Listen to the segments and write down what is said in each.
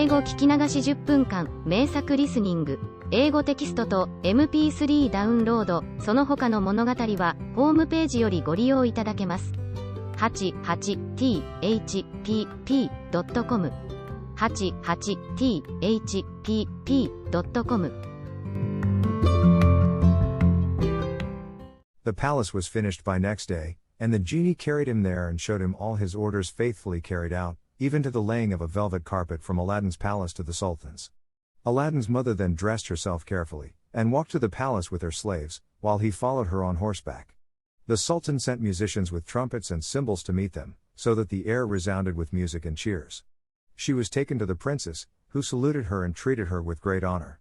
英語聞き流し10分間、名作リスニング、英語テキストと MP3 ダウンロード、その他の物語は、ホームページよりご利用いただけます。88thpp.com 88thpp.com The palace was finished by next day, and the genie carried him there and showed him all his orders faithfully carried out, even to the laying of a velvet carpet from Aladdin's palace to the Sultan's. Aladdin's mother then dressed herself carefully, and walked to the palace with her slaves, while he followed her on horseback. The Sultan sent musicians with trumpets and cymbals to meet them, so that the air resounded with music and cheers. She was taken to the princess, who saluted her and treated her with great honor.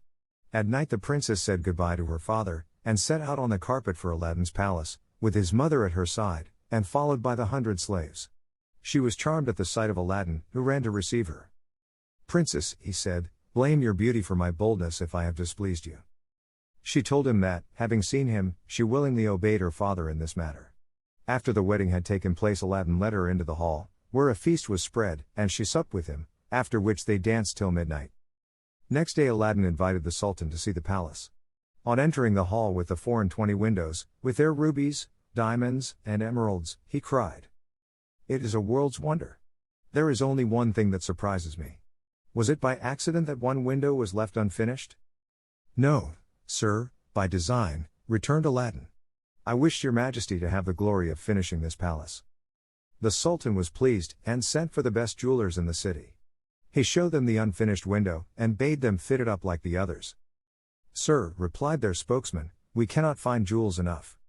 At night the princess said goodbye to her father, and set out on the carpet for Aladdin's palace, with his mother at her side, and followed by the 100 slaves. She was charmed at the sight of Aladdin, who ran to receive her. "Princess," he said, "blame your beauty for my boldness if I have displeased you." She told him that, having seen him, she willingly obeyed her father in this matter. After the wedding had taken place, Aladdin led her into the hall, where a feast was spread, and she supped with him, after which they danced till midnight. Next day Aladdin invited the Sultan to see the palace. On entering the hall with the 24 windows, with their rubies, diamonds, and emeralds, he cried, "It is a world's wonder. There is only one thing that surprises me. Was it by accident that one window was left unfinished?" "No, sir, by design," returned Aladdin. "I wished your majesty to have the glory of finishing this palace." The Sultan was pleased, and sent for the best jewelers in the city. He showed them the unfinished window, and bade them fit it up like the others. "Sir," replied their spokesman, "we cannot find jewels enough."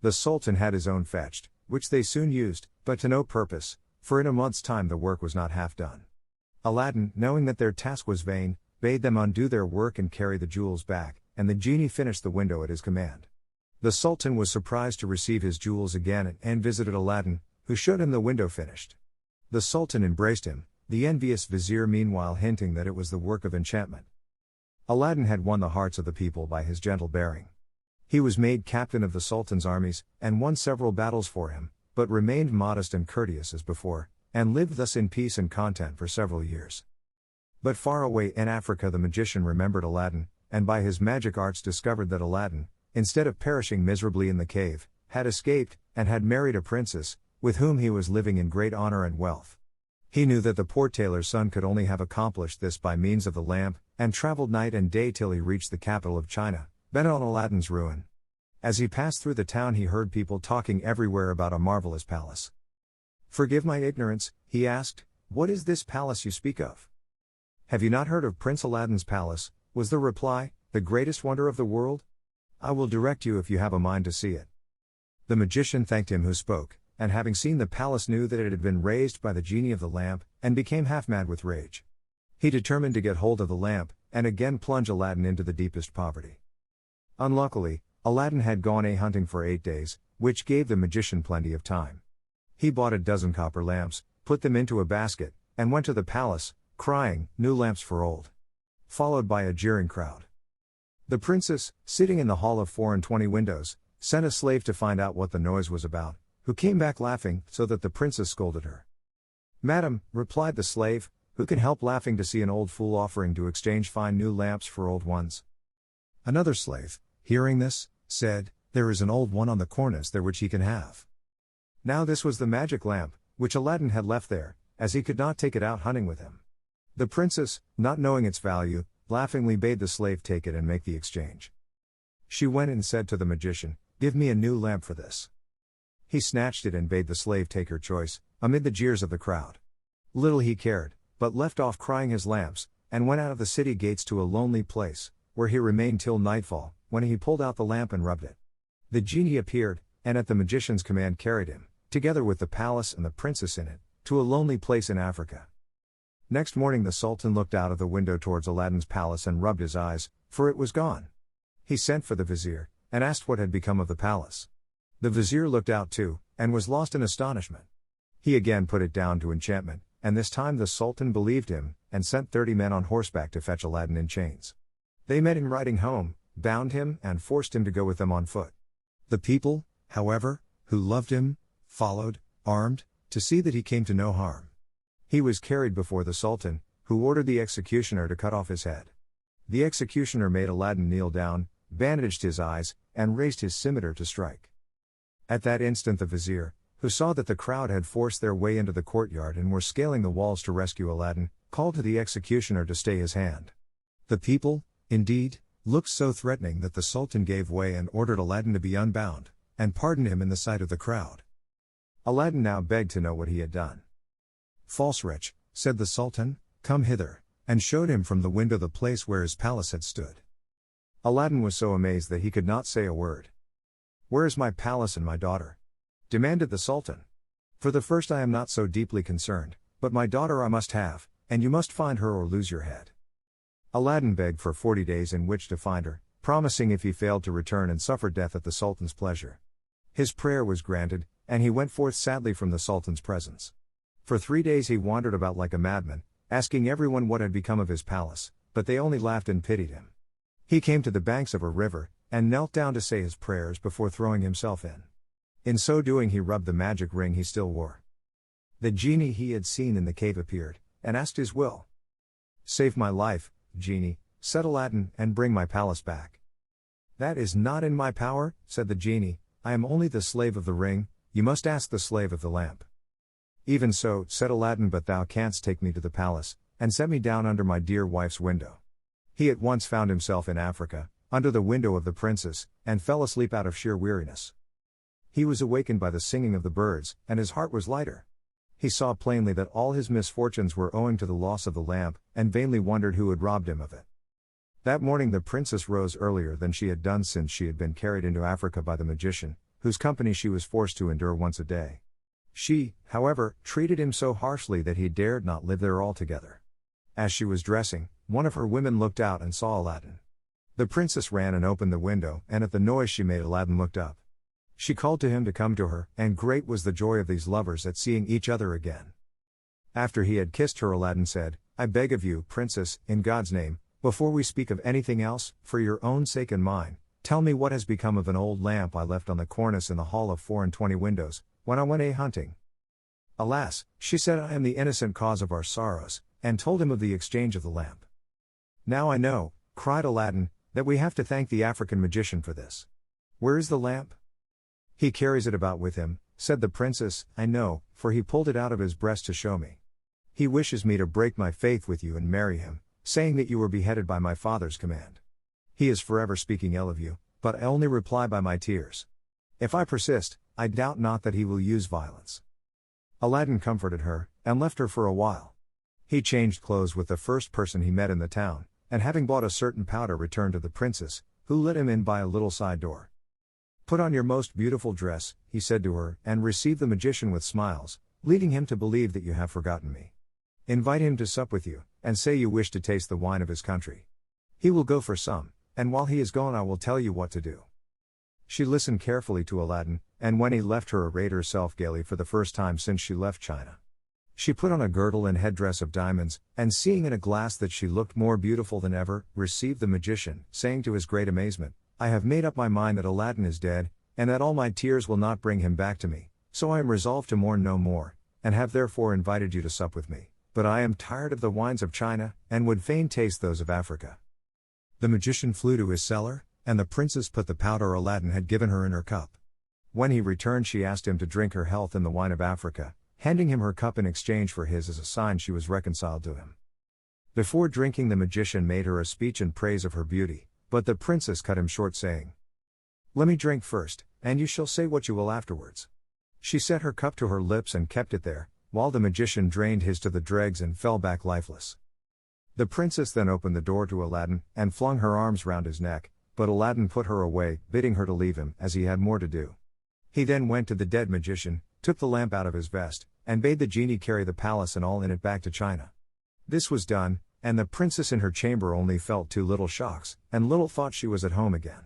The Sultan had his own fetched, which they soon used, but to no purpose, for in a month's time the work was not half done. Aladdin, knowing that their task was vain, bade them undo their work and carry the jewels back, and the genie finished the window at his command. The Sultan was surprised to receive his jewels again and visited Aladdin, who showed him the window finished. The Sultan embraced him, the envious vizier meanwhile hinting that it was the work of enchantment. Aladdin had won the hearts of the people by his gentle bearing. He was made captain of the Sultan's armies, and won several battles for him, but remained modest and courteous as before, and lived thus in peace and content for several years. But far away in Africa the magician remembered Aladdin, and by his magic arts discovered that Aladdin, instead of perishing miserably in the cave, had escaped, and had married a princess, with whom he was living in great honor and wealth. He knew that the poor tailor's son could only have accomplished this by means of the lamp, and traveled night and day till he reached the capital of China, bent on Aladdin's ruin. As he passed through the town he heard people talking everywhere about a marvelous palace. "Forgive my ignorance," he asked, "what is this palace you speak of?" "Have you not heard of Prince Aladdin's palace?" was the reply, "the greatest wonder of the world? I will direct you if you have a mind to see it." The magician thanked him who spoke, and having seen the palace knew that it had been raised by the genie of the lamp, and became half mad with rage. He determined to get hold of the lamp, and again plunge Aladdin into the deepest poverty. Unluckily, Aladdin had gone a-hunting for 8 days, which gave the magician plenty of time. He bought a dozen copper lamps, put them into a basket, and went to the palace, crying, "New lamps for old," followed by a jeering crowd. The princess, sitting in the hall of 24 windows, sent a slave to find out what the noise was about, who came back laughing, so that the princess scolded her. "Madam," replied the slave, "who can help laughing to see an old fool offering to exchange fine new lamps for old ones?" Another slave, hearing this, said, "There is an old one on the cornice there which he can have." Now this was the magic lamp, which Aladdin had left there, as he could not take it out hunting with him. The princess, not knowing its value, laughingly bade the slave take it and make the exchange. She went and said to the magician, "Give me a new lamp for this." He snatched it and bade the slave take her choice, amid the jeers of the crowd. Little he cared, but left off crying his lamps, and went out of the city gates to a lonely place, where he remained till nightfall, when he pulled out the lamp and rubbed it. The genie appeared, and at the magician's command carried him, together with the palace and the princess in it, to a lonely place in Africa. Next morning the Sultan looked out of the window towards Aladdin's palace and rubbed his eyes, for it was gone. He sent for the vizier, and asked what had become of the palace. The vizier looked out too, and was lost in astonishment. He again put it down to enchantment, and this time the Sultan believed him, and sent 30 men on horseback to fetch Aladdin in chains. They met him riding home, bound him, and forced him to go with them on foot. The people, however, who loved him, followed, armed, to see that he came to no harm. He was carried before the Sultan, who ordered the executioner to cut off his head. The executioner made Aladdin kneel down, bandaged his eyes, and raised his scimitar to strike. At that instant the vizier, who saw that the crowd had forced their way into the courtyard and were scaling the walls to rescue Aladdin, called to the executioner to stay his hand. The people, indeed, looked so threatening that the Sultan gave way and ordered Aladdin to be unbound, and pardoned him in the sight of the crowd. Aladdin now begged to know what he had done. "False wretch," said the Sultan, "come hither," and showed him from the window the place where his palace had stood. Aladdin was so amazed that he could not say a word. "Where is my palace and my daughter?" demanded the Sultan. "For the first I am not so deeply concerned, but my daughter I must have, and you must find her or lose your head." Aladdin begged for 40 days in which to find her, promising if he failed to return and suffer death at the Sultan's pleasure. His prayer was granted, and he went forth sadly from the Sultan's presence. For 3 days he wandered about like a madman, asking everyone what had become of his palace, but they only laughed and pitied him. He came to the banks of a river, and knelt down to say his prayers before throwing himself in. In so doing he rubbed the magic ring he still wore. The genie he had seen in the cave appeared, and asked his will. "Save my life, genie," said Aladdin, "and bring my palace back." "That is not in my power," said the genie, "I am only the slave of the ring, you must ask the slave of the lamp." "Even so," said Aladdin, "but thou canst take me to the palace, and set me down under my dear wife's window." He at once found himself in Africa, under the window of the princess, and fell asleep out of sheer weariness. He was awakened by the singing of the birds, and his heart was lighter. He saw plainly that all his misfortunes were owing to the loss of the lamp, and vainly wondered who had robbed him of it. That morning the princess rose earlier than she had done since she had been carried into Africa by the magician, whose company she was forced to endure once a day. She, however, treated him so harshly that he dared not live there altogether. As she was dressing, one of her women looked out and saw Aladdin. The princess ran and opened the window, and at the noise she made Aladdin looked up. She called to him to come to her, and great was the joy of these lovers at seeing each other again. After he had kissed her, Aladdin said, "I beg of you, princess, in God's name, before we speak of anything else, for your own sake and mine, tell me what has become of an old lamp I left on the cornice in the hall of 24 windows, when I went a-hunting." "Alas," she said, "I am the innocent cause of our sorrows," and told him of the exchange of the lamp. "Now I know," cried Aladdin, "that we have to thank the African magician for this. Where is the lamp?" "He carries it about with him," said the princess. "I know, for he pulled it out of his breast to show me. He wishes me to break my faith with you and marry him, saying that you were beheaded by my father's command. He is forever speaking ill of you, but I only reply by my tears. If I persist, I doubt not that he will use violence." Aladdin comforted her, and left her for a while. He changed clothes with the first person he met in the town, and having bought a certain powder returned to the princess, who let him in by a little side door. "Put on your most beautiful dress," he said to her, "and receive the magician with smiles, leading him to believe that you have forgotten me. Invite him to sup with you, and say you wish to taste the wine of his country. He will go for some, and while he is gone I will tell you what to do." She listened carefully to Aladdin, and when he left her arrayed herself gaily for the first time since she left China. She put on a girdle and headdress of diamonds, and seeing in a glass that she looked more beautiful than ever, received the magician, saying to his great amazement, "I have made up my mind that Aladdin is dead, and that all my tears will not bring him back to me, so I am resolved to mourn no more, and have therefore invited you to sup with me, but I am tired of the wines of China, and would fain taste those of Africa." The magician flew to his cellar, and the princess put the powder Aladdin had given her in her cup. When he returned she asked him to drink her health in the wine of Africa, handing him her cup in exchange for his as a sign she was reconciled to him. Before drinking the magician made her a speech in praise of her beauty, but the princess cut him short saying, "Let me drink first, and you shall say what you will afterwards." She set her cup to her lips and kept it there, while the magician drained his to the dregs and fell back lifeless. The princess then opened the door to Aladdin, and flung her arms round his neck, but Aladdin put her away, bidding her to leave him, as he had more to do. He then went to the dead magician, took the lamp out of his vest, and bade the genie carry the palace and all in it back to China. This was done, and the princess in her chamber only felt 2 little shocks, and little thought she was at home again.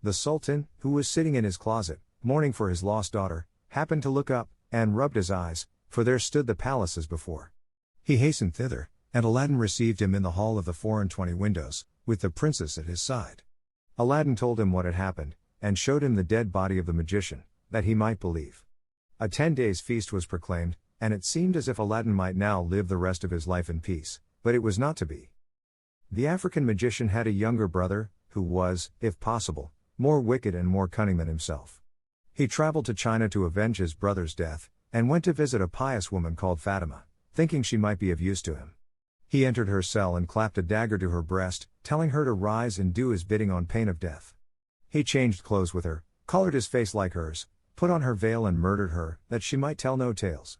The Sultan, who was sitting in his closet, mourning for his lost daughter, happened to look up, and rubbed his eyes, for there stood the palace as before. He hastened thither, and Aladdin received him in the hall of the 24 windows, with the princess at his side. Aladdin told him what had happened, and showed him the dead body of the magician, that he might believe. A 10 days feast was proclaimed, and it seemed as if Aladdin might now live the rest of his life in peace, but it was not to be. The African magician had a younger brother, who was, if possible, more wicked and more cunning than himself. He traveled to China to avenge his brother's death, and went to visit a pious woman called Fatima, thinking she might be of use to him. He entered her cell and clapped a dagger to her breast, telling her to rise and do his bidding on pain of death. He changed clothes with her, colored his face like hers, put on her veil and murdered her, that she might tell no tales.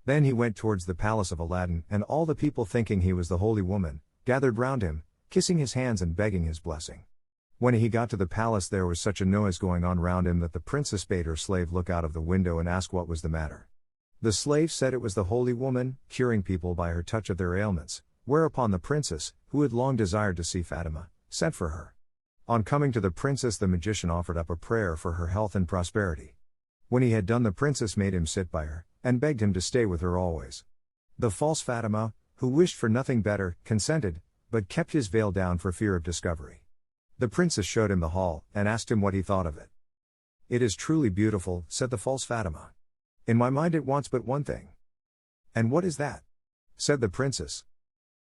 Then he went towards the palace of Aladdin, and all the people, thinking he was the holy woman, gathered round him, kissing his hands and begging his blessing. When he got to the palace, there was such a noise going on round him that the princess bade her slave look out of the window and ask what was the matter. The slave said it was the holy woman, curing people by her touch of their ailments, whereupon the princess, who had long desired to see Fatima, sent for her. On coming to the princess, the magician offered up a prayer for her health and prosperity. When he had done, the princess made him sit by her, and begged him to stay with her always. The false Fatima, who wished for nothing better, consented, but kept his veil down for fear of discovery. The princess showed him the hall, and asked him what he thought of it. "It is truly beautiful," said the false Fatima. "In my mind it wants but one thing." "And what is that?" said the princess.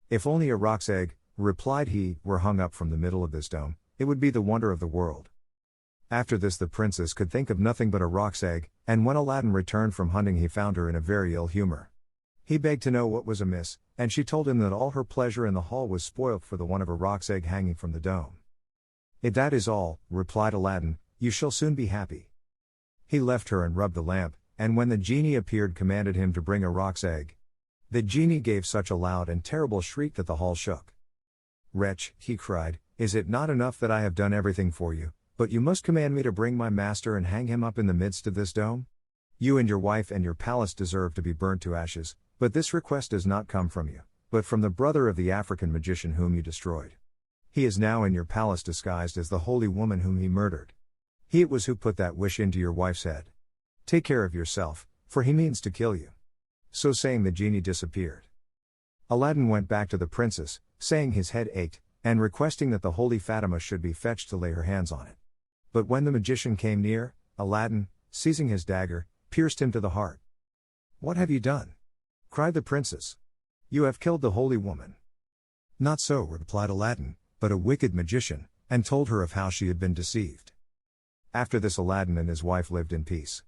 "If only a roc's egg," replied he, "were hung up from the middle of this dome, it would be the wonder of the world." After this the princess could think of nothing but a roc's egg, and when Aladdin returned from hunting he found her in a very ill humor. He begged to know what was amiss, and she told him that all her pleasure in the hall was spoilt for the want of a roc's egg hanging from the dome. "If that is all," replied Aladdin, "you shall soon be happy." He left her and rubbed the lamp, and when the genie appeared commanded him to bring a roc's egg. The genie gave such a loud and terrible shriek that the hall shook. "Wretch," he cried, "is it not enough that I have done everything for you, but you must command me to bring my master and hang him up in the midst of this dome? You and your wife and your palace deserve to be burnt to ashes, but this request does not come from you, but from the brother of the African magician whom you destroyed. He is now in your palace disguised as the holy woman whom he murdered. He it was who put that wish into your wife's head. Take care of yourself, for he means to kill you." So saying, the genie disappeared. Aladdin went back to the princess, saying his head ached, and requesting that the holy Fatima should be fetched to lay her hands on it. But when the magician came near, Aladdin, seizing his dagger, pierced him to the heart. "What have you done?" cried the princess. "You have killed the holy woman." "Not so," replied Aladdin, "but a wicked magician," and told her of how she had been deceived. After this Aladdin and his wife lived in peace.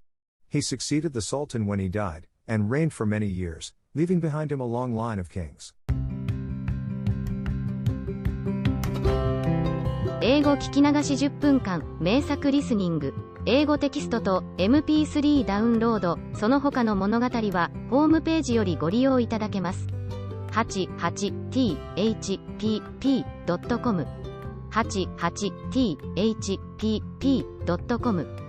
He succeeded the Sultan when he died, and reigned for many years, leaving behind him a long line of kings. 英語聞き流し10分間、名作リスニング。英語テキストと MP3 ダウンロード、その他の物語は、ホームページよりご利用いただけます。88thpp.com 88thpp.com